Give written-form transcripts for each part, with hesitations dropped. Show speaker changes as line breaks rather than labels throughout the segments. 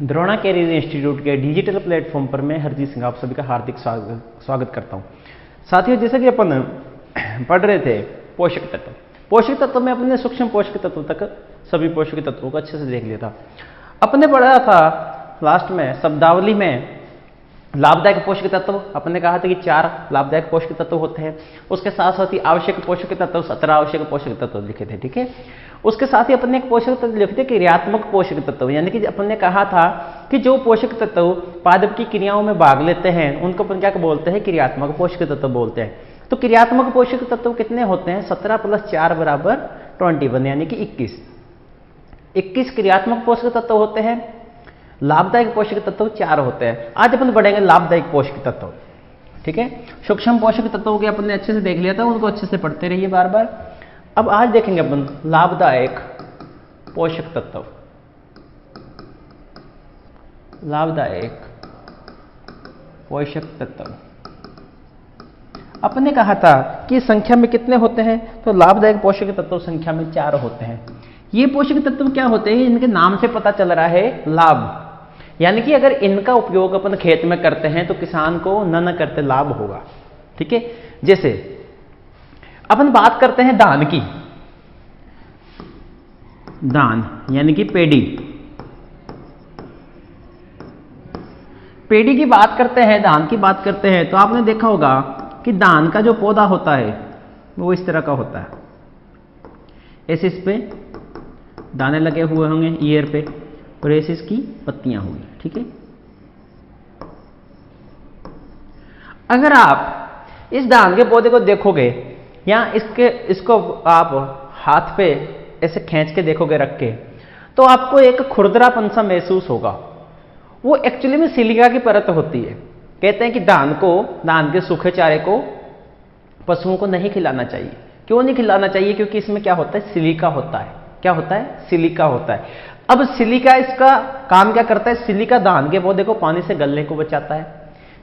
Drona career institute के digital platform पर मैं हरजीत सिंह आप सभी का हार्दिक स्वागत करता हूं। साथियों, जैसे कि अपन पढ़ रहे थे पोषक तत्व में अपने सूक्ष्म पोषक तत्व तक सभी पोषक तत्वों को अच्छे से देख लिया था। अपने पढ़ा था लास्ट में शब्दावली में लाभदायक पोषक तत्व, अपने कहा था कि 4 लाभदायक पोषक तत्व होते हैं। उसके साथ साथ ही आवश्यक पोषक तत्व 17 आवश्यक पोषक तत्व लिखे थे, ठीक है। उसके साथ ही अपने एक पोषक तत्व लिखे थे क्रियात्मक पोषक तत्व, यानी कि अपन ने कहा था कि जो पोषक तत्व पादप की क्रियाओं में भाग लेते हैं उनको अपन क्या बोलते हैं, क्रियात्मक पोषक तत्व बोलते हैं। तो क्रियात्मक पोषक तत्व कितने होते हैं, 17 + 4 = 21, यानी कि 21 क्रियात्मक पोषक तत्व होते हैं। लाभदायक पोषक तत्व 4 होते हैं। आज अपन पढ़ेंगे लाभदायक पोषक तत्व, ठीक है। सूक्ष्म पोषक तत्वों के अपन ने अच्छे से देख लिया था, उनको अच्छे से पढ़ते रहिए बार बार। अब आज देखेंगे अपन लाभदायक पोषक तत्व। लाभदायक पोषक तत्व अपन ने कहा था कि संख्या में कितने होते हैं, तो लाभदायक पोषक तत्व संख्या में 4 होते हैं। ये पोषक तत्व क्या होते हैं, इनके नाम से पता चल रहा है लाभ, यानी कि अगर इनका उपयोग अपन खेत में करते हैं तो किसान को न करते लाभ होगा, ठीक है। जैसे अपन बात करते हैं धान की, धान यानी कि पेड़ी की बात करते हैं, धान की बात करते हैं, तो आपने देखा होगा कि धान का जो पौधा होता है वो इस तरह का होता है। ऐसे इस पे दाने लगे हुए होंगे ईयर पे, और ऐसे इसकी पत्तियां होंगी, ठीक है। अगर आप इस धान के पौधे को देखोगे या इसको आप हाथ पे ऐसे खींच के देखोगे रख के, तो आपको एक खुरदरापन सा महसूस होगा। वो एक्चुअली में सिलिका की परत होती है। कहते हैं कि धान के सूखे चारे को पशुओं को नहीं खिलाना चाहिए। क्यों नहीं खिलाना चाहिए, क्योंकि इसमें क्या होता है, सिलिका होता है। क्या होता है, सिलिका होता है। अब सिलिका इसका काम क्या करता है, सिलिका धान के पौधे को पानी से गलने को बचाता है,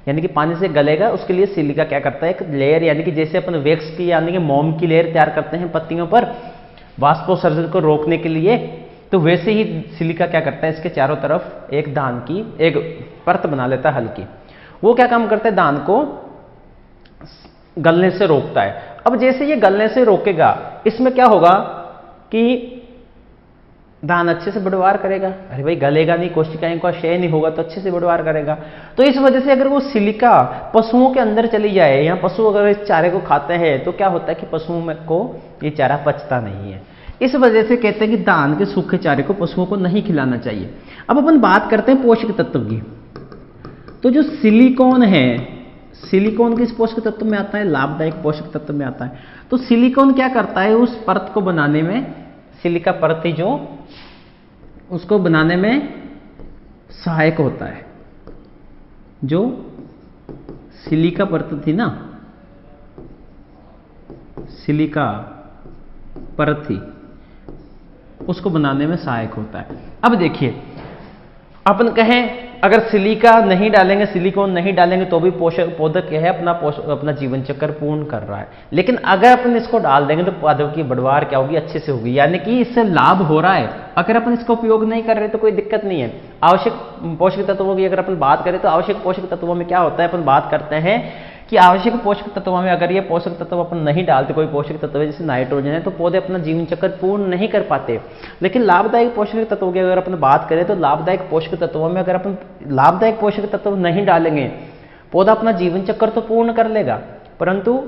यानी कि पानी से गलेगा उसके लिए सिलिका क्या करता है, एक लेयर, यानी कि जैसे अपन वैक्स की यानी कि मोम की लेयर तैयार करते हैं पत्तियों पर वाष्पोत्सर्जन को रोकने के लिए, तो वैसे ही सिलिका क्या करता है, इसके चारों तरफ एक धान की एक परत बना लेता है हल्की। वो क्या काम करता है, धान को गलने से रोकता है। अब जैसे ये गलने से रोकेगा, इसमें क्या होगा कि धान अच्छे से बढ़वार करेगा। अरे भाई गलेगा नहीं, कोशिकाएं का क्षय नहीं होगा, तो अच्छे से बढ़वार करेगा। तो इस वजह से अगर वो सिलिका पशुओं के अंदर चली जाए, या पशु अगर इस चारे को खाते हैं, तो क्या होता है कि पशुओं को ये चारा पचता नहीं है। इस वजह से कहते हैं कि धान के सूखे चारे को पशुओं को नहीं खिलाना चाहिए। अब अपन बात करते हैं पोषक तत्व की। तो जो सिलिकॉन है, सिलिकॉन किस पोषक तत्व में आता है, लाभदायक पोषक तत्व में आता है। तो सिलिकॉन क्या करता है, उस परत को बनाने में, सिलिका परत थी जो, उसको बनाने में सहायक होता है। जो सिलिका परत थी ना, सिलिका परत थी, उसको बनाने में सहायक होता है। अब देखिए, अपन कहें अगर सिलिका नहीं डालेंगे, सिलिकॉन नहीं डालेंगे, तो भी पोषक पौधा क्या है, अपना जीवन चक्र पूर्ण कर रहा है। लेकिन अगर अपन इसको डाल देंगे तो पौधों की बढ़वार क्या होगी, अच्छे से होगी, यानी कि इससे लाभ हो रहा है। अगर अपन इसका उपयोग नहीं कर रहे तो कोई दिक्कत नहीं है। आवश्यक पोषक तत्वों की अगर अपन बात करें तो आवश्यक पोषक तत्वों में क्या होता है, अपन बात करते हैं कि आवश्यक पोषक तत्वों में अगर ये पोषक तत्व अपन नहीं डालते, कोई पोषक तत्व है जैसे नाइट्रोजन है, तो पौधे अपना जीवन चक्र पूर्ण नहीं कर पाते। लेकिन लाभदायक पोषक तत्वों की अगर अपन बात करें तो लाभदायक पोषक तत्वों में अगर अपन लाभदायक पोषक तत्व नहीं डालेंगे, पौधा अपना जीवन चक्र तो पूर्ण कर लेगा, परंतु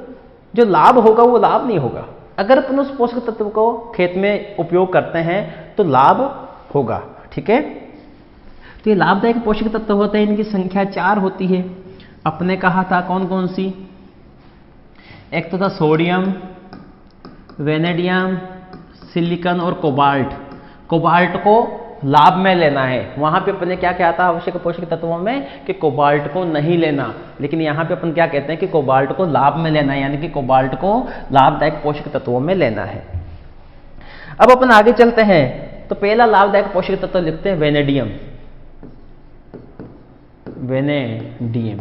जो लाभ होगा वो लाभ नहीं होगा। अगर अपन उस पोषक तत्व को खेत में उपयोग करते हैं तो लाभ होगा, ठीक है। तो ये लाभदायक पोषक तत्व होते हैं, इनकी संख्या 4 होती है। अपने कहा था कौन कौन सी, एक तो था सोडियम, वेनेडियम, सिलिकॉन और कोबाल्ट। कोबाल्ट को लाभ में लेना है। वहां पे अपने क्या क्या था आवश्यक पोषक तत्वों में कि कोबाल्ट को नहीं लेना, लेकिन यहां पे अपन क्या कहते हैं कि कोबाल्ट को लाभ में लेना है, यानी कि कोबाल्ट को लाभदायक पोषक तत्वों में लेना है। अब अपन आगे चलते हैं, तो पहला लाभदायक पोषक तत्व लिखते हैं वेनेडियम। वेनेडियम,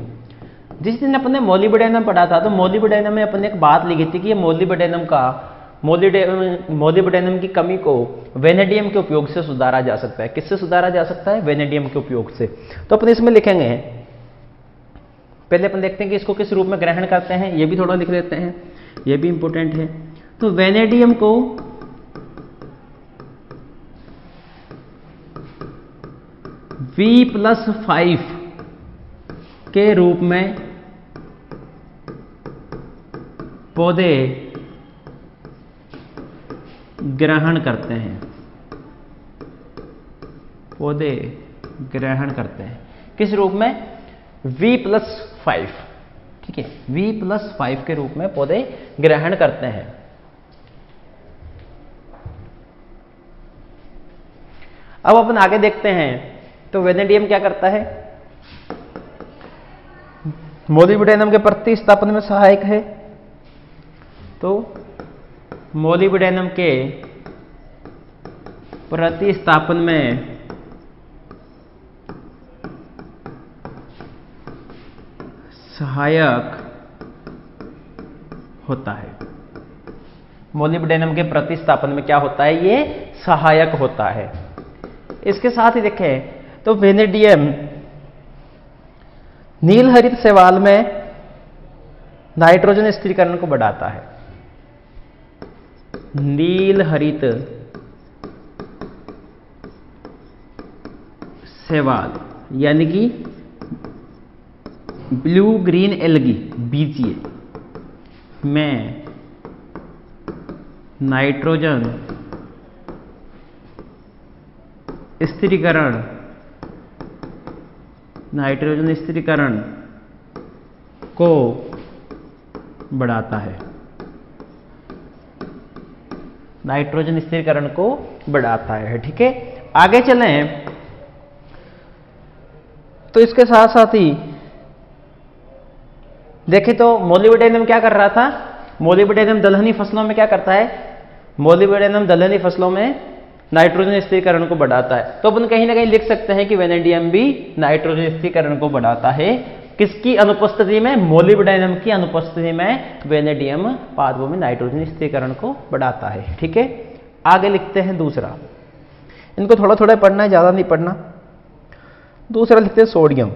जिस दिन अपने मोलिब्डेनम पढ़ा था, तो मोलिब्डेनम में अपने एक बात लिखी थी कि ये मोलिब्डेनम का मोलिब्डेनम की कमी को वेनेडियम के उपयोग से सुधारा जा सकता है। किससे सुधारा जा सकता है? वेनेडियम के उपयोग से। तो अपन इसमें लिखेंगे, पहले अपन देखते हैं कि इसको किस रूप में ग्रहण करते हैं, ये भी थोड़ा लिख लेते हैं, ये भी इंपॉर्टेंट है। तो वेनेडियम को V+5 के रूप में पौधे ग्रहण करते हैं, पौधे ग्रहण करते हैं। किस रूप में? V+5, ठीक है, V+5 के रूप में पौधे ग्रहण करते हैं। अब अपन आगे देखते हैं, तो वेनेडियम क्या करता है? मोलिब्डेनम के प्रतिस्थापन में सहायक है। तो मोलिब्डेनम के प्रतिस्थापन में सहायक होता है। मोलिब्डेनम के प्रतिस्थापन में क्या होता है? ये सहायक होता है। इसके साथ ही देखें तो वेनेडियम नील हरित शैवाल में नाइट्रोजन स्थिरीकरण को बढ़ाता है। नील हरित शैवाल यानी कि ब्लू ग्रीन एल्गी, बीजीए में नाइट्रोजन स्थिरीकरण, नाइट्रोजन स्थिरीकरण को बढ़ाता है। नाइट्रोजन स्थिरीकरण को बढ़ाता है, ठीक है। आगे चलें तो इसके साथ साथ ही देखें तो मोलिब्डेनम क्या कर रहा था? मोलिब्डेनम दलहनी फसलों में क्या करता है? मोलिब्डेनम दलहनी फसलों में नाइट्रोजन स्थिरीकरण को बढ़ाता है। तो अपन कहीं ना कहीं लिख सकते हैं कि वेनेडियम भी नाइट्रोजन स्थिरीकरण को बढ़ाता है। किसकी अनुपस्थिति में? मोलिब्डेनम की अनुपस्थिति में वेनेडियम पादपों में नाइट्रोजन स्थिरीकरण को बढ़ाता है, ठीक है। आगे लिखते हैं दूसरा, इनको थोड़ा थोड़ा पढ़ना है, ज्यादा नहीं पढ़ना। दूसरा लिखते हैं सोडियम।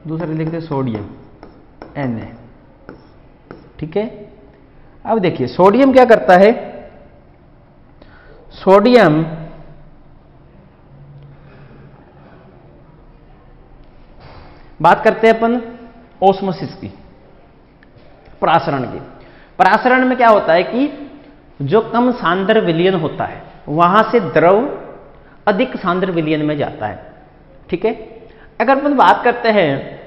दूसरा लिखते हैं सोडियम, Na, ठीक है। अब देखिए सोडियम क्या करता है? सोडियम बात करते हैं अपन ओस्मोसिस की, परासरण की। परासरण में क्या होता है कि जो कम सांद्र विलयन होता है वहां से द्रव अधिक सांद्र विलयन में जाता है, ठीक है। अगर अपन बात करते हैं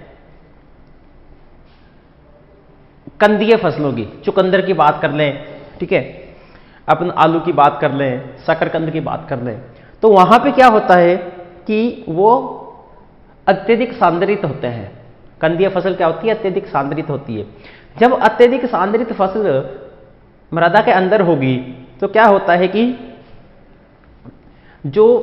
कंदीय फसलों की, चुकंदर की बात कर लें, ठीक है, अपन आलू की बात कर लें, शकरकंद की बात कर लें, तो वहां पे क्या होता है कि वो अत्यधिक सांद्रित होते हैं। कंदीय फसल क्या होती है? अत्यधिक सांद्रित होती है। जब अत्यधिक सांद्रित फसल मृदा के अंदर होगी तो क्या होता है कि जो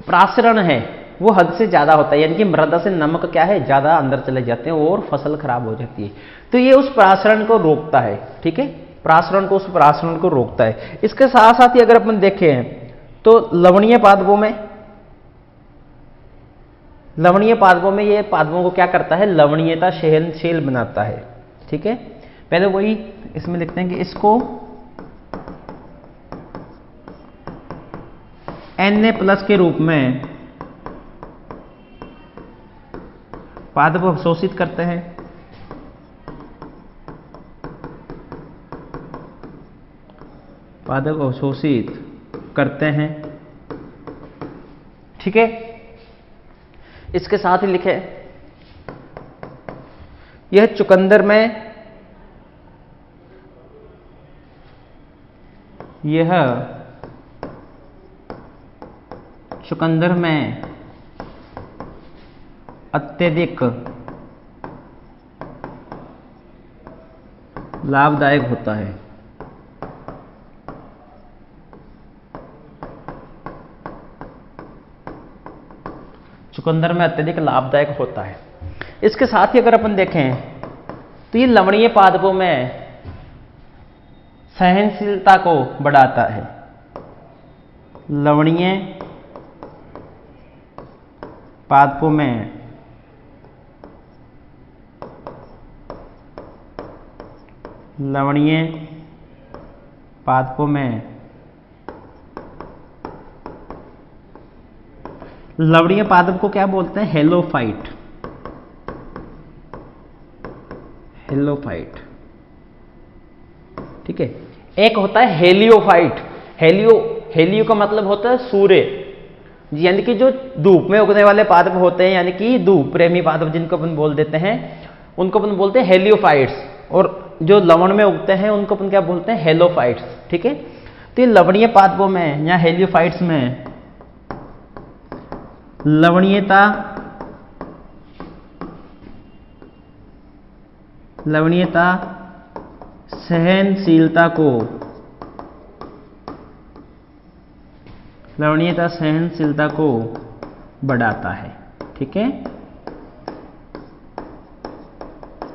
प्रासरण है वो हद से ज्यादा होता है, यानी कि मृदा से नमक क्या है? ज्यादा अंदर चले जाते हैं और फसल खराब हो जाती है। तो ये उस प्रासरण को रोकता है, ठीक है, प्रासरण को, उस प्रासरण को रोकता है। इसके साथ साथ ही अगर अपन देखें तो लवणीय पादपों में ये पादपों को क्या करता है? लवणीयता सहनशील बनाता है, ठीक है। पहले वही इसमें लिखते हैं कि इसको Na+ के रूप में पादप अवशोषित करते हैं। पादप अवशोषित करते हैं, ठीक है। इसके साथ ही लिखे यह चुकंदर में अत्यधिक लाभदायक होता है। चुकंदर में अत्यधिक लाभदायक होता है। इसके साथ ही अगर अपन देखें तो ये लवणीय पादपों में सहनशीलता को बढ़ाता है। लवणीय पादपों में लवणीय पादपों में लवणीय पादप को क्या बोलते हैं? हेलोफाइट। हेलोफाइट, ठीक है। एक होता है हेलियोफाइट। हेलियो का मतलब होता है सूर्य, यानी कि जो धूप में उगने वाले पादप होते हैं, यानी कि धूप प्रेमी पादप जिनको अपन बोल देते हैं, उनको अपन बोलते हैं हेलियोफाइट्स। और जो लवण में उगते हैं उनको अपन क्या बोलते हैं? हेलोफाइट्स, ठीक है। तो ये लवणीय पादपों में या हेलियोफाइट्स में लवणीयता सहनशीलता को बढ़ाता है, ठीक है।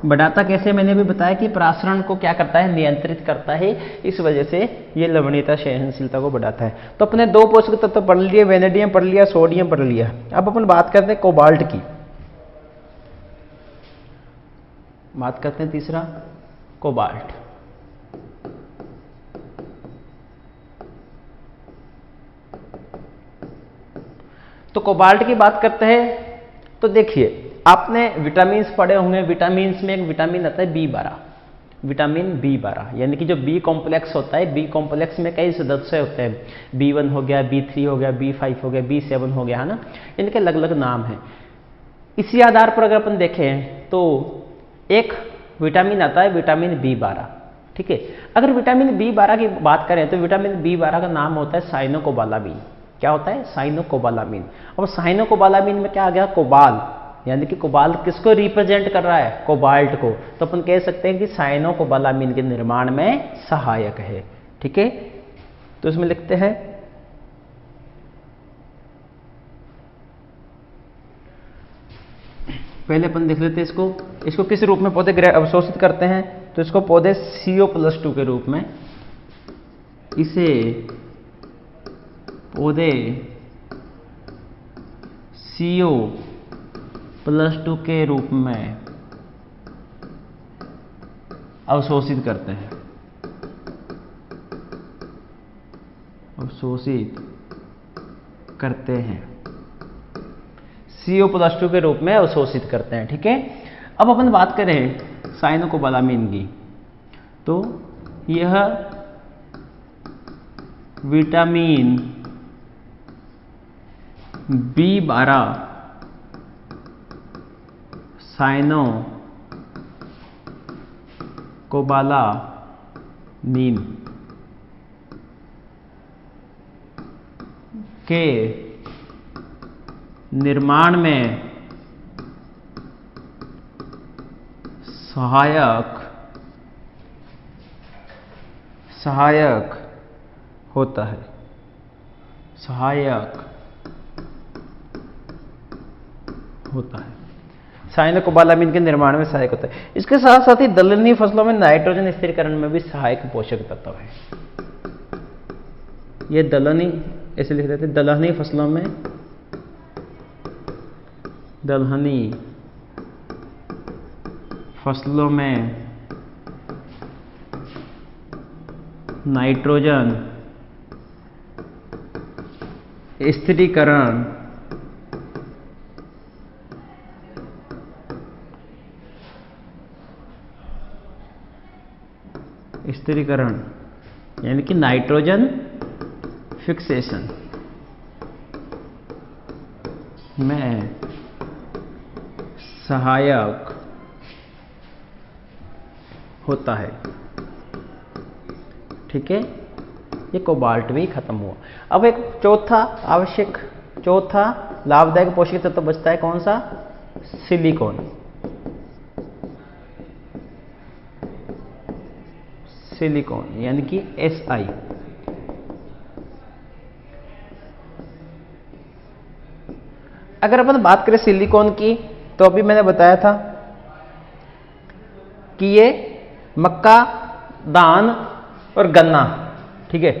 बढ़ाता कैसे? मैंने भी बताया कि प्रासरण को क्या करता है? नियंत्रित करता है। इस वजह से ये लवणीयता सहनशीलता को बढ़ाता है। तो अपने दो पोषक तत्व पढ़ लिए, वेनेडियम पढ़ लिया, सोडियम पढ़ लिया। अब अपन बात करते हैं कोबाल्ट की। बात करते हैं तीसरा, कोबाल्ट। तो कोबाल्ट की बात करते हैं तो देखिए, आपने विटामिन पढ़े होंगे। विटामिन में एक विटामिन आता है B12, विटामिन B12, यानी कि जो बी कॉम्प्लेक्स होता है। बी कॉम्प्लेक्स में कई सदस्य होते हैं। B1 हो गया, B3 हो गया, B5 हो गया, B7 हो गया, है ना। इनके अलग अलग नाम हैं। इसी आधार पर अगर अपन देखें तो एक विटामिन आता है विटामिन B12, ठीक है। अगर विटामिन B12 की बात करें तो विटामिन B12 का नाम होता है साइनोकोबालामीन। क्या होता है? साइनोकोबालामीन। अब साइनोकोबालामीन में क्या आ गया? कोबाल, यानी कि कोबाल्ट किसको रिप्रेजेंट कर रहा है? कोबाल्ट को। तो अपन कह सकते हैं कि साइनोकोबालामीन के निर्माण में सहायक है, ठीक है। तो इसमें लिखते हैं पहले अपन देख लेते हैं इसको किस रूप में पौधे अवशोषित करते हैं। तो इसको पौधे CO+2 के रूप में, इसे पौधे CO+2 के रूप में अवशोषित करते हैं। CO+2 के रूप में अवशोषित करते हैं, ठीक है। अब अपन बात करें साइनोकोबालामीन की, तो यह विटामिन B12 साइनोकोबालामीन के निर्माण में सहायक होता है। साइनोकोबालामीन के निर्माण में सहायक होता है। इसके साथ साथ ही दलहनी फसलों में नाइट्रोजन स्थिरीकरण में भी सहायक पोषक तत्व है। ये दलहनी, ऐसे लिख देते हैं, दलहनी फसलों में नाइट्रोजन स्थिरीकरण यानी कि नाइट्रोजन फिक्सेशन में सहायक होता है, ठीक है। ये कोबाल्ट भी खत्म हुआ। अब एक चौथा लाभदायक पोषक तत्व बचता है, कौन सा? सिलिकॉन, यानी कि Si। अगर अपन बात करें सिलिकॉन की, तो अभी मैंने बताया था कि ये मक्का, धान और गन्ना, ठीक है,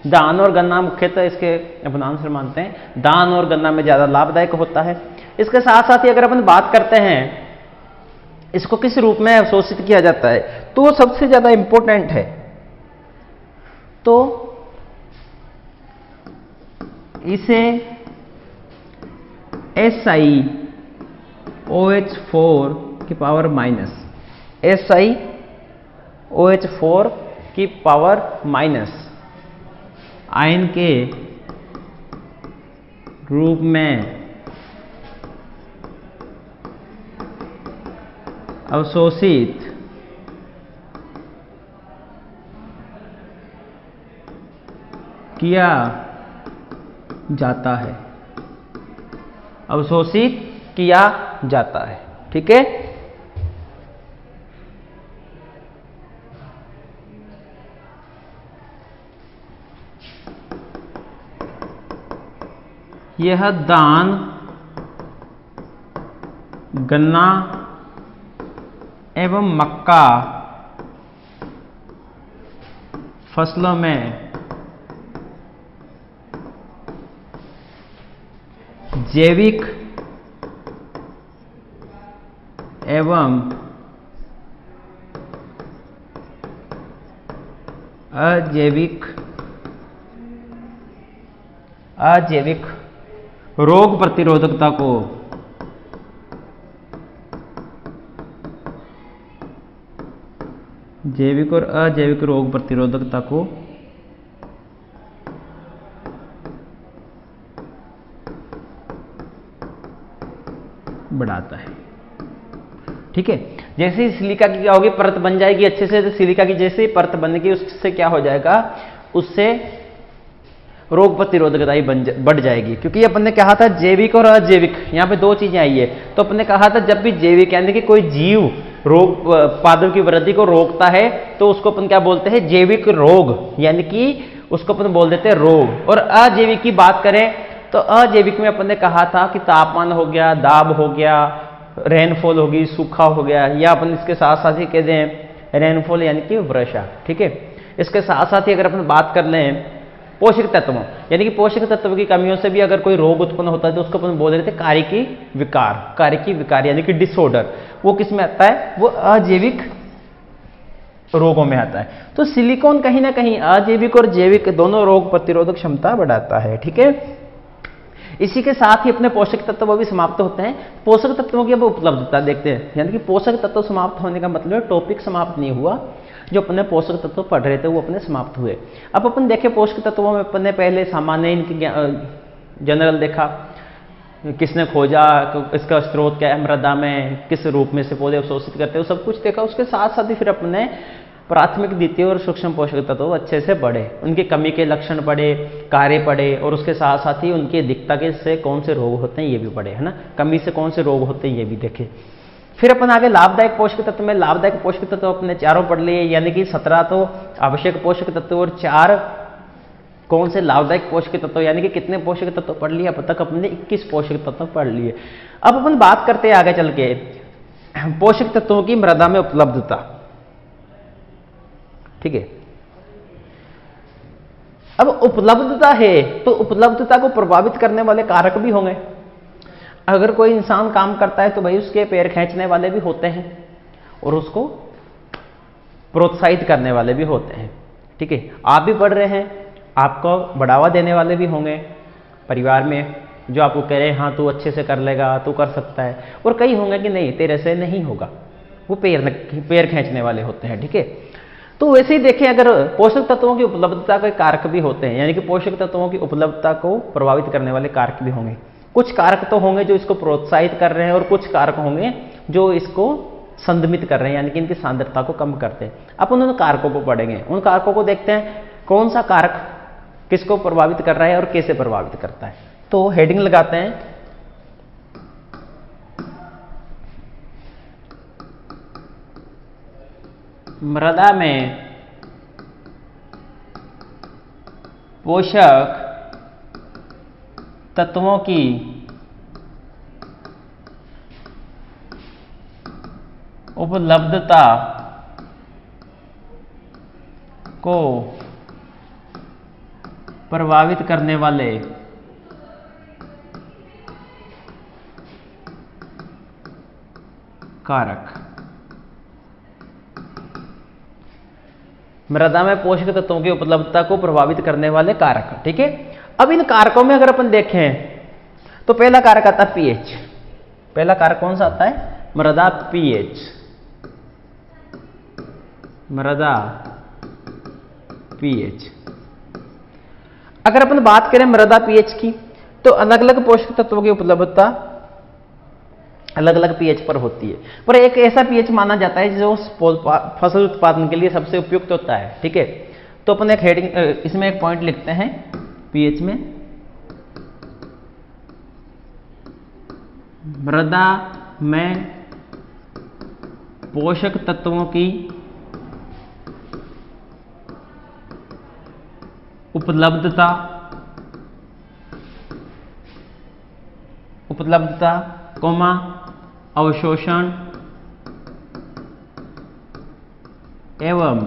धान और गन्ना मुख्यतः इसके अपन आंसर मानते हैं, धान और गन्ना में ज्यादा लाभदायक होता है। इसके साथ साथ ही अगर अपन बात करते हैं इसको किस रूप में अवशोषित किया जाता है, तो वो सबसे ज्यादा इंपॉर्टेंट है। तो इसे SiOH4 की पावर माइनस, SiOH4 की पावर माइनस आयन के रूप में अवशोषित किया जाता है, अवशोषित किया जाता है, ठीक है। यह धान, गन्ना एवं मक्का फसलों में जैविक एवं अजैविक रोग प्रतिरोधकता को जैविक और अजैविक रोग प्रतिरोधकता को बढ़ाता है, ठीक है। जैसे ही सिलिका की क्या होगी, परत बन जाएगी अच्छे से, तो सिलिका की जैसे ही परत बनेगी उससे क्या हो जाएगा, उससे रोग प्रतिरोधकता ही बढ़ जाएगी। क्योंकि अपन ने कहा था जैविक और अजैविक, यहाँ पे दो चीजें आई है। तो अपन ने कहा था जब भी जैविक यानी कि कोई जीव रोग पादप की वृद्धि को रोकता है तो उसको अपन क्या बोलते हैं, जैविक रोग, यानी कि उसको अपन बोल देते हैं रोग। और अजैविक की बात करें तो अजैविक में अपन ने कहा था कि तापमान हो गया, दाब हो गया, रेनफॉल होगी, सूखा हो गया, या अपन इसके साथ साथ ही कहते हैं रेनफॉल यानी कि वर्षा, ठीक है। इसके साथ साथ ही अगर अपन बात कर लें पोषक तत्वों, यानी कि पोषक तत्व की कमियों से भी अगर कोई रोग उत्पन्न होता है तो उसको अपन बोल देते हैं कार्यकी विकार, कार्यकी विकार यानी कि डिसऑर्डर। वो किस में आता है, वो अजैविक रोगों में आता है। तो सिलिकॉन कहीं ना कहीं अजैविक और जैविक दोनों रोग प्रतिरोधक क्षमता बढ़ाता है, ठीक है। इसी के साथ ही अपने पोषक तत्व भी समाप्त होते हैं। पोषक तत्वों की अब उपलब्धता देखते हैं, यानी कि पोषक तत्व समाप्त होने का मतलब टॉपिक समाप्त नहीं हुआ, जो अपने पोषक तत्व पढ़ रहे थे वो अपने समाप्त हुए। अब अपन देखें पोषक तत्वों में अपने पहले सामान्य इनकी जनरल देखा, किसने खोजा, इसका स्रोत क्या है, मृदा में किस रूप में से पौधे अवशोषित करते हैं, सब कुछ देखा। उसके साथ साथ ही फिर अपने प्राथमिक, द्वितीय और सूक्ष्म पोषक तत्व अच्छे से बढ़े, उनकी कमी के लक्षण पढ़े, कार्य पढ़े, और उसके साथ साथ ही उनकी अधिकता के से कौन से रोग होते हैं ये भी पढ़े, है ना, कमी से कौन से रोग होते हैं ये भी देखे। फिर अपन आगे लाभदायक पोषक तत्व में लाभदायक पोषक तत्व अपने चारों पढ़ लिए, यानी कि 17 तो आवश्यक पोषक तत्व और 4 कौन से लाभदायक पोषक तत्व, यानी कि कितने पोषक तत्व पढ़ लिए, अब तक अपने 21 पोषक तत्व पढ़ लिए। अब अपन बात करते हैं आगे चल के पोषक तत्वों की मृदा में उपलब्धता, ठीक है। अब उपलब्धता है तो उपलब्धता को प्रभावित करने वाले कारक भी होंगे। अगर कोई इंसान काम करता है तो भाई उसके पैर खींचने वाले भी होते हैं और उसको प्रोत्साहित करने वाले भी होते हैं, ठीक है। आप भी पढ़ रहे हैं, आपको बढ़ावा देने वाले भी होंगे परिवार में, जो आपको कह रहे हैं हाँ तू अच्छे से कर लेगा, तू कर सकता है, और कई होंगे कि नहीं तेरे से नहीं होगा, वो पैर खींचने वाले होते हैं, ठीक है। तो वैसे ही देखें, अगर पोषक तत्वों की उपलब्धता के कारक भी होते हैं, यानी कि पोषक तत्वों की उपलब्धता को प्रभावित करने वाले कारक भी होंगे। कुछ कारक तो होंगे जो इसको प्रोत्साहित कर रहे हैं और कुछ कारक होंगे जो इसको संदमित कर रहे हैं, यानी कि इनकी सांद्रता को कम करते हैं। अब उन कारकों को पढ़ेंगे, उन कारकों को देखते हैं कौन सा कारक किसको प्रभावित कर रहा है और कैसे प्रभावित करता है। तो हेडिंग लगाते हैं, मृदा में पोषक तत्वों की उपलब्धता को प्रभावित करने वाले कारक। मृदा में पोषक तत्वों की उपलब्धता को प्रभावित करने वाले कारक। ठीक है, अब इन कारकों में अगर अपन देखें तो पहला कारक आता है पीएच। पहला कारक कौन सा आता है? मृदा पीएच। मृदा पीएच। अगर अपन बात करें मृदा पीएच की तो अलग अलग पोषक तत्वों की उपलब्धता अलग अलग पीएच पर होती है, पर एक ऐसा पीएच माना जाता है जो फसल उत्पादन के लिए सबसे उपयुक्त होता है। ठीक है, तो अपन एक हेडिंग इसमें एक पॉइंट लिखते हैं पीएच में, मृदा में पोषक तत्वों की उपलब्धता कोमा अवशोषण एवं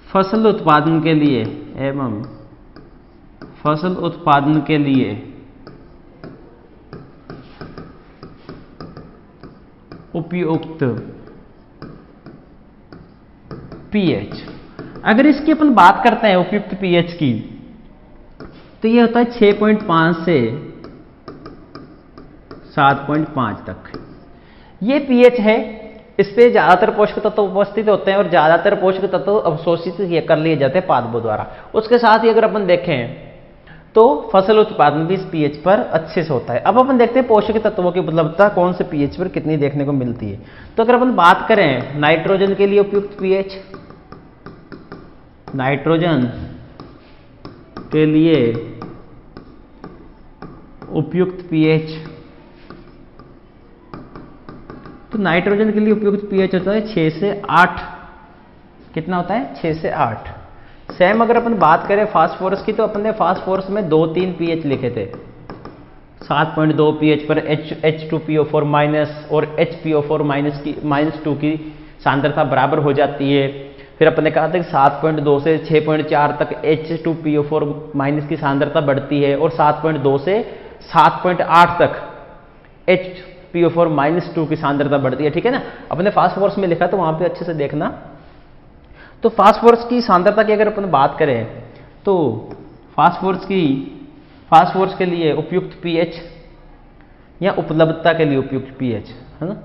फसल उत्पादन के लिए उपयुक्त पीएच। अगर इसकी अपन बात करते हैं उपयुक्त पीएच की तो ये होता है 6.5 से 7.5 तक। ये पीएच है, इस पे ज्यादातर पोषक तत्व उपस्थित होते हैं और ज्यादातर पोषक तत्व अवशोषित कर लिए जाते हैं पादपों द्वारा। उसके साथ ही अगर अपन देखें तो फसल उत्पादन भी इस पीएच पर अच्छे से होता है। अब अपन देखते हैं पोषक तत्वों की उपलब्धता कौन से पीएच पर कितनी देखने को मिलती है। तो अगर अपन बात करें नाइट्रोजन के लिए उपयुक्त पीएच, नाइट्रोजन के लिए उपयुक्त पीएच, तो नाइट्रोजन के लिए उपयुक्त पीएच होता है 6 से 8। कितना होता है? 6 से 8। सेम अगर अपन बात करें फास्फोरस की तो अपन ने फास्फोरस में 2-3 पीएच लिखे थे। 7.2 पीएच पर H2PO4 माइनस और HPO4 माइनस 2 की सांद्रता बराबर हो जाती है। फिर अपन ने कहा था कि 7.2 से 6.4 तक H2PO4 माइनस की सांद्रता बढ़ती है और 7.2 से 7.8 तक HPO4 माइनस 2 की सांद्रता बढ़ती है। ठीक है ना, अपने फास्फोरस में लिखा तो वहां पे अच्छे से देखना। तो फास्फोरस की सांद्रता की अगर अपन बात करें तो फास्फोरस के लिए उपयुक्त पीएच या उपलब्धता के लिए उपयुक्त पीएच है ना,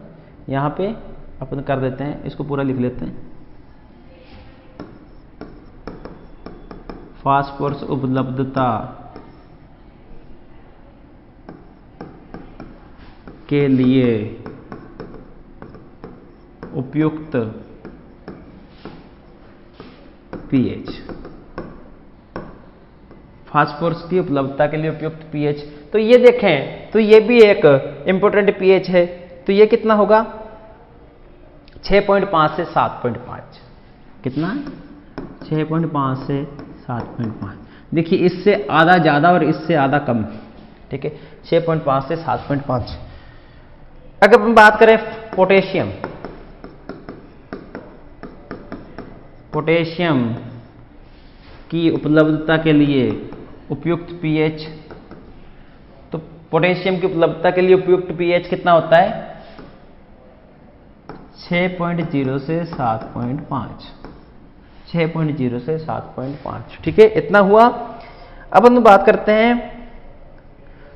यहां पे अपन कर देते हैं, इसको पूरा लिख लेते हैं। फास्फोरस उपलब्धता के लिए उपयुक्त पीएच। फास्फोरस की उपलब्धता के लिए उपयुक्त पीएच, तो ये देखें तो ये भी एक इंपॉर्टेंट पीएच है। तो ये कितना होगा? 6.5 से 7.5। कितना? 6.5 से 7.5। देखिए इससे आधा ज्यादा और इससे आधा कम। ठीक है, 6.5 से 7.5। अगर हम बात करें पोटेशियम की उपलब्धता के लिए उपयुक्त पीएच, तो पोटेशियम की उपलब्धता के लिए उपयुक्त पीएच कितना होता है? 6.0 से 7.5। 6.0 से 7.5। ठीक है, इतना हुआ। अब हम बात करते हैं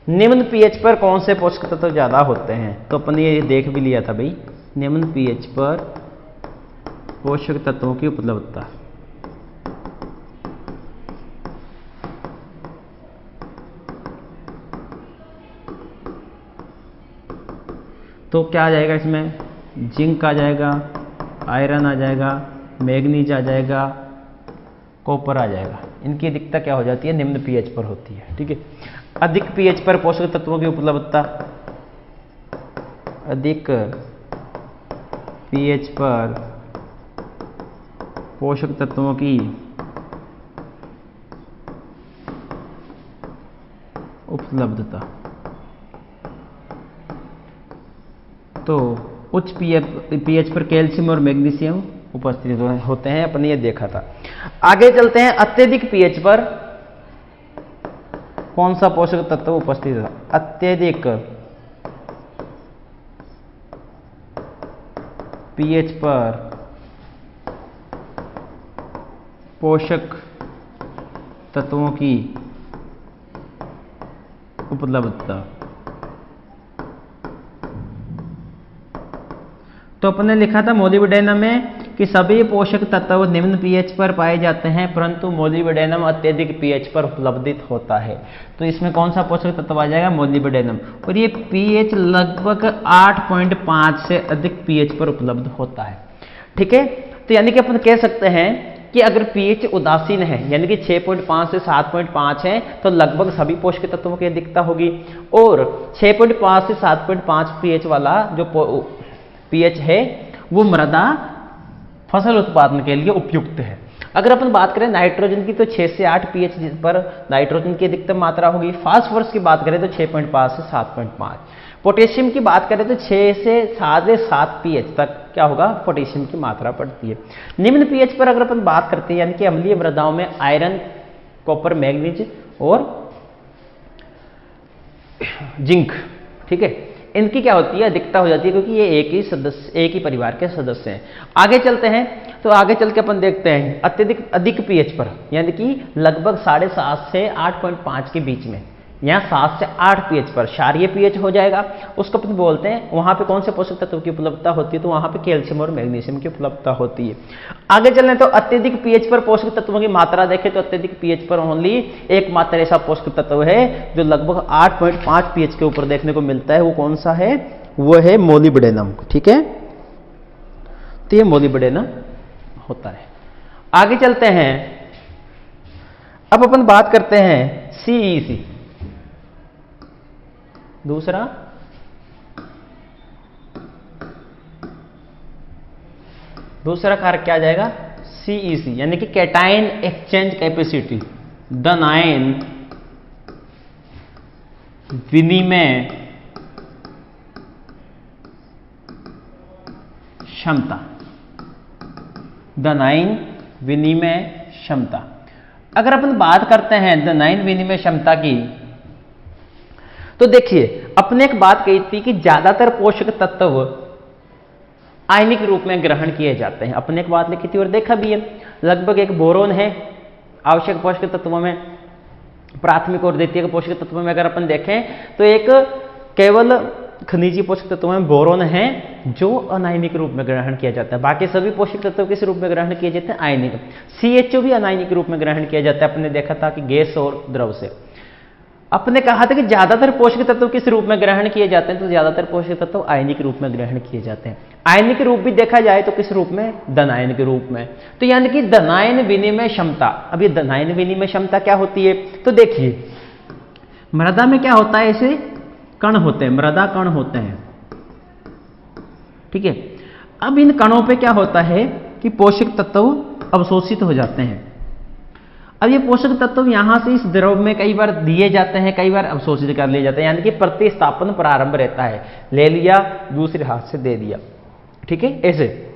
निम्न पीएच पर कौन से पोषक तत्व ज्यादा होते हैं। तो अपन ये देख भी लिया था भाई, निम्न पीएच पर पोषक तत्वों की उपलब्धता। तो क्या आ जाएगा इसमें? जिंक आ जाएगा, आयरन आ जाएगा, मैग्नीज आ जाएगा, कॉपर आ जाएगा। इनकी अधिकता क्या हो जाती है? निम्न पीएच पर होती है। ठीक है, अधिक पीएच पर पोषक तत्वों की उपलब्धता, अधिक पीएच पर पोषक तत्वों की उपलब्धता। तो उच्च पीएच पर कैल्शियम और मैग्नीशियम उपस्थित होते हैं, अपने ये देखा था। आगे चलते हैं, अत्यधिक पीएच पर कौन सा पोषक तत्व उपस्थित है? अत्यधिक पीएच पर पोषक तत्वों की उपलब्धता। तो अपने लिखा था मोलिब्डेनम में कि सभी पोषक तत्व निम्न पीएच पर पाए जाते हैं, परंतु मोलिब्डेनम अत्यधिक पीएच पर उपलब्धित होता है। तो इसमें कौन सा पोषक तत्व आ जाएगा? मोलिब्डेनम। और ये पीएच लगभग 8.5 से अधिक पीएच पर उपलब्ध होता है। ठीक है, तो यानी कि अपन कह सकते हैं कि अगर पीएच उदासीन है, यानी कि 6.5 से 7.5 है, तो लगभग सभी पोषक तत्वों की अधिकता होगी। और 6.5 से 7.5 पीएच वाला जो पीएच है वो मृदा फसल उत्पादन के लिए उपयुक्त है। अगर अपन बात करें नाइट्रोजन की, तो 6 से 8 पीएच पर नाइट्रोजन की अधिकतम मात्रा होगी। फास्फोरस की बात करें तो 6.5 से 7.5। पोटेशियम की बात करें तो 6 से 7.5 पीएच तक क्या होगा? पोटेशियम की मात्रा पड़ती है। निम्न पीएच पर अगर अपन बात करते हैं, यानी कि अम्लीय मृदाओं में आयरन, कॉपर, मैग्नीज और जिंक, ठीक है, इनकी क्या होती है? अधिकता हो जाती है, क्योंकि ये एक ही परिवार के सदस्य हैं। आगे चलते हैं, तो आगे चल के अपन देखते हैं अधिक पीएच पर, यानी कि लगभग 7.5 से 8.5 के बीच में, यहाँ 7 से 8 पीएच पर क्षारीय पीएच हो जाएगा। उसको अपन बोलते हैं, वहां पे कौन से पोषक तत्व की उपलब्धता होती है? तो वहां पे कैल्शियम और मैग्नीशियम की उपलब्धता होती है। आगे चलें तो अत्यधिक पीएच पर पोषक तत्वों की मात्रा देखें तो अत्यधिक पीएच पर ओनली एकमात्र ऐसा पोषक तत्व है जो लगभग 8.5 पीएच के ऊपर देखने को मिलता है। वो कौन सा है? वो है मोलिब्डेनम। ठीक है, तो ये मोलिब्डेनम होता है। आगे चलते हैं, अब अपन बात करते हैं CEC। दूसरा कारक क्या आ जाएगा? CEC, यानी कि कैटायन एक्सचेंज कैपेसिटी, धनायन विनिमय क्षमता। धनायन विनिमय क्षमता। अगर अपन बात करते हैं धनायन विनिमय क्षमता की, तो देखिए अपने एक बात कही थी कि ज्यादातर पोषक तत्व आयनिक रूप में ग्रहण किए जाते हैं। अपने एक बात लिखी थी और देखा भी है। लगभग एक बोरोन है आवश्यक पोषक तत्वों में, प्राथमिक और द्वितीयक पोषक तत्वों में अगर अपन देखें तो एक केवल खनिजीय पोषक तत्वों में बोरोन है जो अनायनिक रूप में ग्रहण किया जाता है। बाकी सभी पोषक तत्व किस रूप में ग्रहण किए जाते हैं? आयनिक। CHO भी अनायनिक रूप में ग्रहण किया जाता है। अपने देखा था कि गैस और द्रव से। अपने कहा था कि ज्यादातर पोषक तत्व किस रूप में ग्रहण किए जाते हैं? तो ज्यादातर पोषक तत्व आयनिक रूप में ग्रहण किए जाते हैं। आयनिक रूप भी देखा जाए तो किस रूप में? धनायन के रूप में। तो यानी कि धनायन विनिमय क्षमता। अब ये धनायन विनिमय क्षमता क्या होती है? तो देखिए मृदा में क्या होता है? ऐसे कण होते हैं, मृदा कण होते हैं, ठीक है। अब इन कणों पे क्या होता है कि पोषक तत्व अवशोषित हो जाते हैं। अब ये पोषक तत्व यहां से इस द्रव में कई बार दिए जाते हैं, कई बार अवशोषित कर लिए जाते हैं, यानी कि प्रतिस्थापन प्रारंभ रहता है। ले लिया, दूसरे हाथ से दे दिया, ठीक है, ऐसे।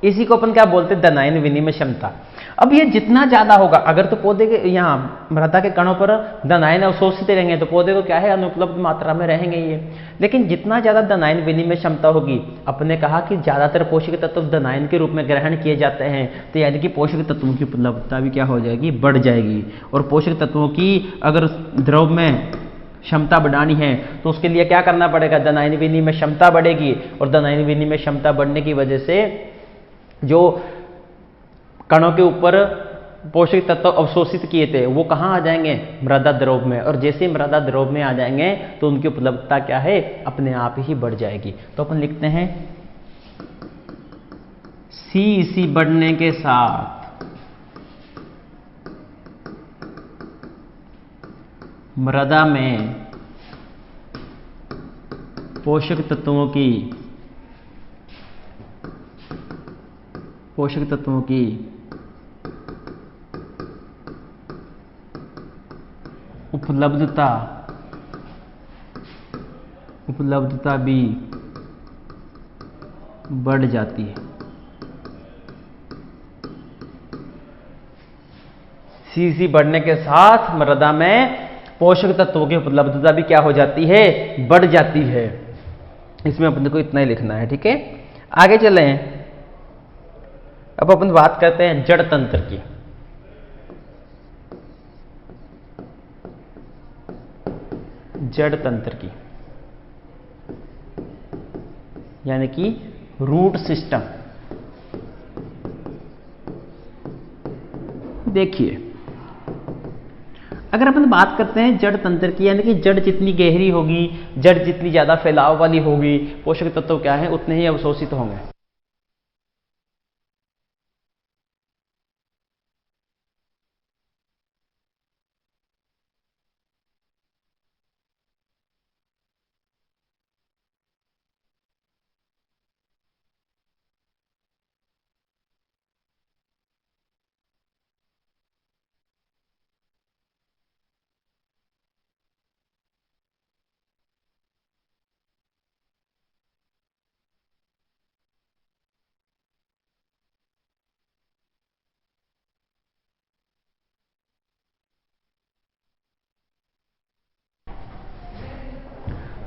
इसी को अपन क्या बोलते हैं? धनायन विनिमय क्षमता। अब ये जितना ज्यादा होगा, अगर तो पौधे के यहाँ मृदा के कणों पर धनायन अवशोषित रहेंगे तो पौधे को क्या है? अनुपलब्ध मात्रा में रहेंगे ये। लेकिन जितना ज्यादा धनायन विनिमय क्षमता होगी, अपने कहा कि ज्यादातर पोषक तत्व धनायन के रूप में ग्रहण किए जाते हैं, तो यानी कि पोषक तत्वों की उपलब्धता भी क्या हो जाएगी? बढ़ जाएगी। और पोषक तत्वों की अगर द्रव में क्षमता बढ़ानी है तो उसके लिए क्या करना पड़ेगा? धनायन विनिमय क्षमता बढ़ेगी। और धनायन विनिमय क्षमता बढ़ने की वजह से जो कणों के ऊपर पोषक तत्व अवशोषित किए थे वो कहाँ आ जाएंगे? मृदा द्रव में। और जैसे ही मृदा द्रव में आ जाएंगे तो उनकी उपलब्धता क्या है? अपने आप ही बढ़ जाएगी। तो अपन लिखते हैं CEC बढ़ने के साथ मृदा में पोषक तत्वों की उपलब्धता भी बढ़ जाती है। सीसी बढ़ने के साथ मृदा में पोषक तत्वों की उपलब्धता भी क्या हो जाती है, बढ़ जाती है। इसमें अपने को इतना ही लिखना है, ठीक है। आगे चलें, अब अपन बात करते हैं जड़ तंत्र की। जड़ तंत्र की यानी कि रूट सिस्टम। देखिए, अगर अपन बात करते हैं जड़ तंत्र की, यानी कि जड़ जितनी गहरी होगी, जड़ जितनी ज्यादा फैलाव वाली होगी, पोषक तत्व क्या है उतने ही अवशोषित होंगे।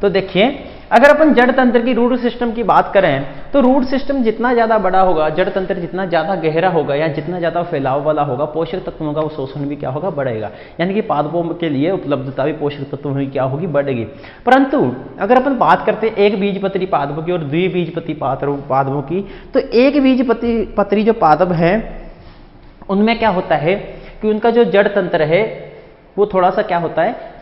तो देखिए, अगर अपन जड़ तंत्र की रूट सिस्टम की बात करें तो रूट सिस्टम जितना ज्यादा बड़ा होगा, जड़ तंत्र जितना ज्यादा गहरा होगा या जितना ज्यादा फैलाव वाला होगा, पोषक तत्वों का शोषण भी क्या होगा, बढ़ेगा। यानी कि पादपों के लिए उपलब्धता भी पोषक तत्वों की क्या होगी, बढ़ेगी। परंतु अगर अपन बात करते हैं एक बीजपत्री पादपों की और द्विबीजपत्री पादपों की, तो एक बीजपत्री जो पादप है उनमें क्या होता है कि उनका जो जड़ तंत्र है वो थोड़ा सा क्या होता है,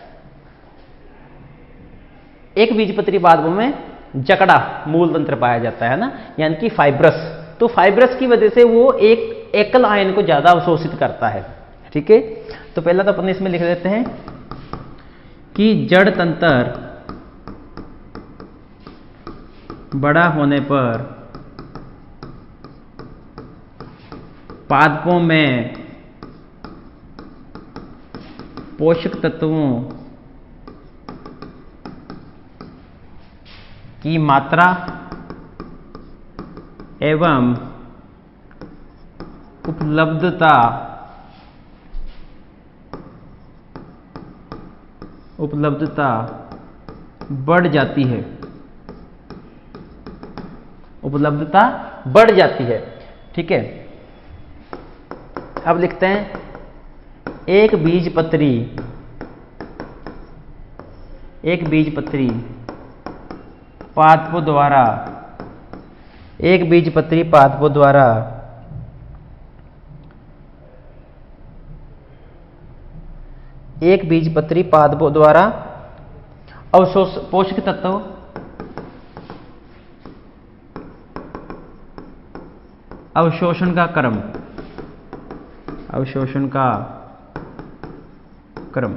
एक बीजपत्री पादपों में जकड़ा मूल तंत्र पाया जाता है ना, यानी कि फाइब्रस। तो फाइब्रस की वजह से वो एक एकल आयन को ज्यादा अवशोषित करता है, ठीक है। तो पहला तो अपन इसमें लिख देते हैं कि जड़ तंत्र बड़ा होने पर पादपों में पोषक तत्वों की मात्रा एवं उपलब्धता बढ़ जाती है। उपलब्धता बढ़ जाती है, ठीक है। अब लिखते हैं एक बीजपत्री पादपों द्वारा पोषक तत्व अवशोषण का क्रम।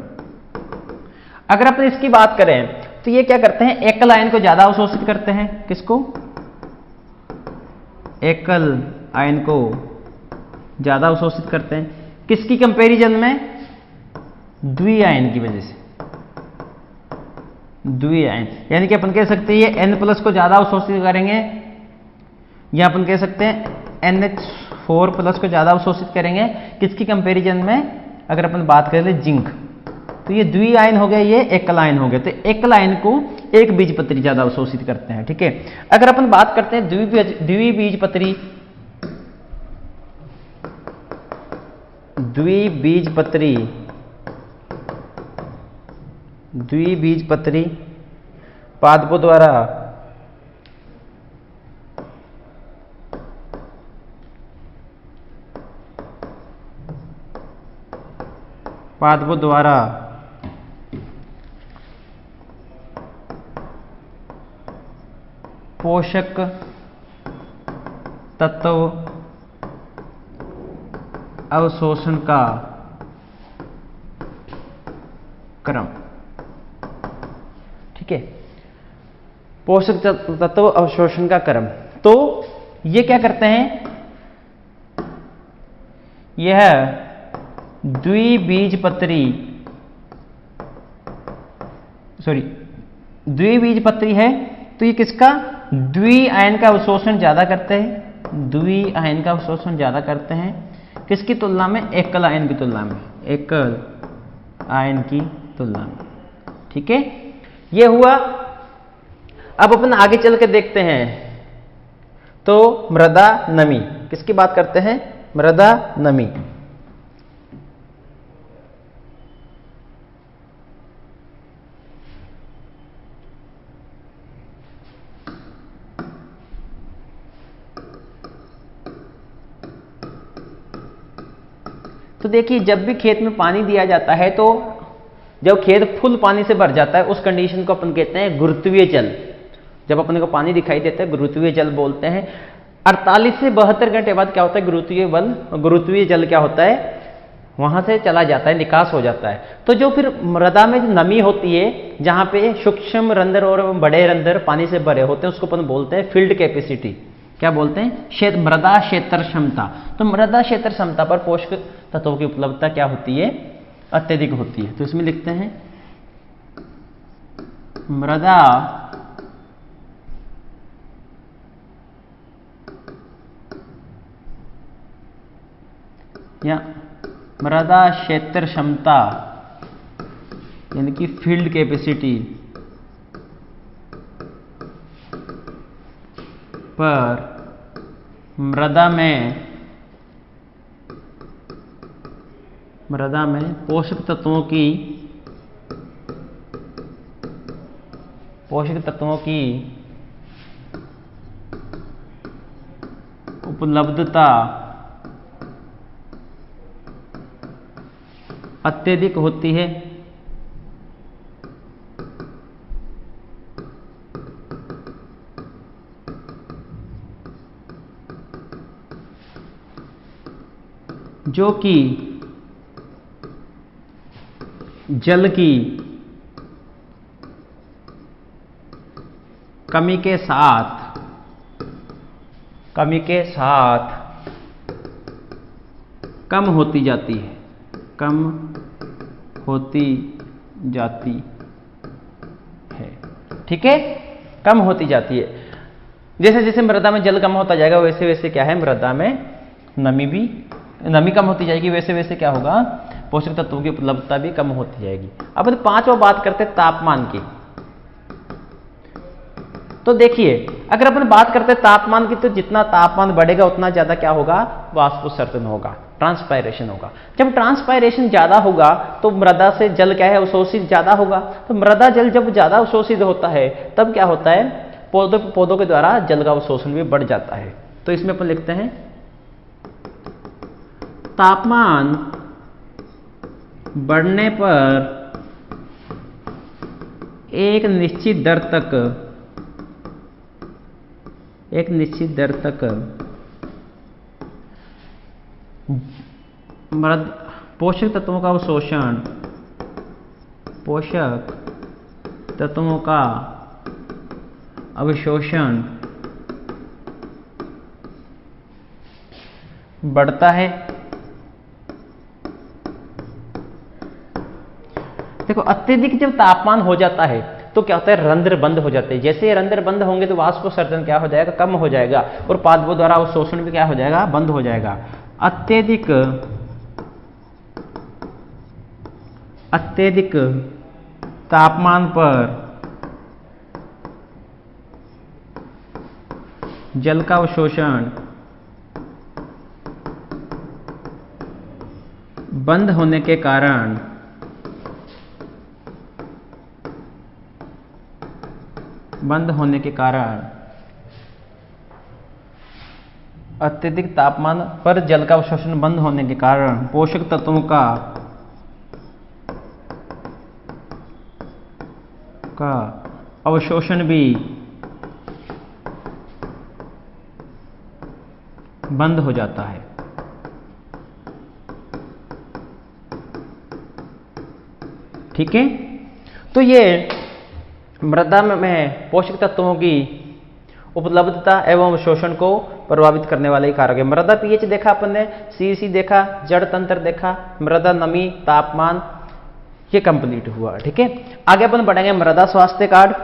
अगर अपन इसकी बात करें तो ये क्या करते हैं, एकल आयन को ज्यादा अवशोषित करते हैं। किसको? एकल आयन को ज्यादा अवशोषित करते हैं। किसकी कंपैरिजन में? द्वि आयन की वजह से। द्वि आयन यानी कि अपन कह सकते हैं ये N+ को ज्यादा अवशोषित करेंगे, या अपन कह सकते हैं NH4+ को ज्यादा अवशोषित करेंगे। किसकी कंपैरिजन में? अगर अपन बात करें जिंक, तो ये द्वि आयन हो गए, ये एकल आयन हो गए। तो एकल आयन को एक बीजपत्री ज्यादा अवशोषित करते हैं, ठीक है। अगर अपन बात करते हैं द्विबीजपत्री पादपों द्वारा पोषक तत्व अवशोषण का क्रम, ठीक है। पोषक तत्व अवशोषण का क्रम। तो ये क्या करते हैं, यह द्विबीजपत्री है। तो ये किसका? द्वि आयन का अवशोषण ज्यादा करते हैं, द्वि आयन का अवशोषण ज्यादा करते हैं किसकी तुलना में? एकल आयन की तुलना में, एकल आयन की तुलना में। ठीक है, ये हुआ। अब अपन आगे चल के देखते हैं तो मृदा नमी, किसकी बात करते हैं? मृदा नमी। तो देखिए, जब भी खेत में पानी दिया जाता है तो जब खेत फुल पानी से भर जाता है उस कंडीशन को अपन कहते हैं गुरुत्वीय जल। जब अपने को पानी दिखाई देता है गुरुत्वीय जल बोलते हैं। 48 से 72 घंटे बाद क्या होता है? गुरुत्वीय जल क्या होता है? वहां से चला जाता है, निकास हो जाता है। तो जो फिर मृदा में जो नमी होती है, जहां पे सूक्ष्म रंध्र और बड़े रंध्र पानी से भरे होते हैं, उसको अपन बोलते हैं फील्ड कैपेसिटी। क्या बोलते हैं? मृदा क्षेत्र क्षमता। तो मृदा क्षेत्र क्षमता पर पोषक तत्वों की उपलब्धता क्या होती है? अत्यधिक होती है। तो इसमें लिखते हैं मृदा या मृदा क्षेत्र क्षमता यानी कि फील्ड कैपेसिटी पर मृदा में पोषक तत्वों की उपलब्धता अत्यधिक होती है। जो कि जल की कमी के साथ कम होती जाती है, ठीक है, कम होती जाती है। जैसे जैसे मृदा में जल कम होता जाएगा वैसे वैसे क्या है? मृदा में नमी कम होती जाएगी, वैसे वैसे क्या होगा? पोषक तत्वों की उपलब्धता भी कम होती जाएगी। अब पांचवा बात करते हैं तापमान की। तो देखिए, अगर अपन बात करते हैं तापमान की, तो जितना तापमान बढ़ेगा उतना ज्यादा क्या होगा? वाष्पोत्सर्जन होगा, ट्रांसपायरेशन होगा। जब ट्रांसपायरेशन ज्यादा होगा तो मृदा से जल क्या है? अवशोषित ज्यादा होगा। तो मृदा जल जब ज्यादा अवशोषित होता है तब क्या होता है? पौधों के द्वारा जल का अवशोषण भी बढ़ जाता है। तो इसमें अपन लिखते हैं तापमान बढ़ने पर एक निश्चित दर तक पोषक तत्वों का अवशोषण बढ़ता है। देखो, अत्यधिक जब तापमान हो जाता है तो क्या होता है? रंध्र बंद हो जाते हैं। जैसे रंध्र बंद होंगे तो वाष्पोत्सर्जन क्या हो जाएगा? कम हो जाएगा, और पादपों द्वारा अवशोषण भी क्या हो जाएगा? बंद हो जाएगा। अत्यधिक तापमान पर जल का अवशोषण बंद होने के कारण अत्यधिक तापमान पर जल का अवशोषण बंद होने के कारण पोषक तत्वों का अवशोषण भी बंद हो जाता है। ठीक है, तो ये मृदा में पोषक तत्वों की उपलब्धता एवं अवशोषण को प्रभावित करने वाले कारक है। मृदा पीएच देखा अपन ने, सीसी देखा, जड़ तंत्र देखा, मृदा नमी, तापमान, ये कंप्लीट हुआ। ठीक है, आगे अपन बढ़ेंगे मृदा स्वास्थ्य कार्ड।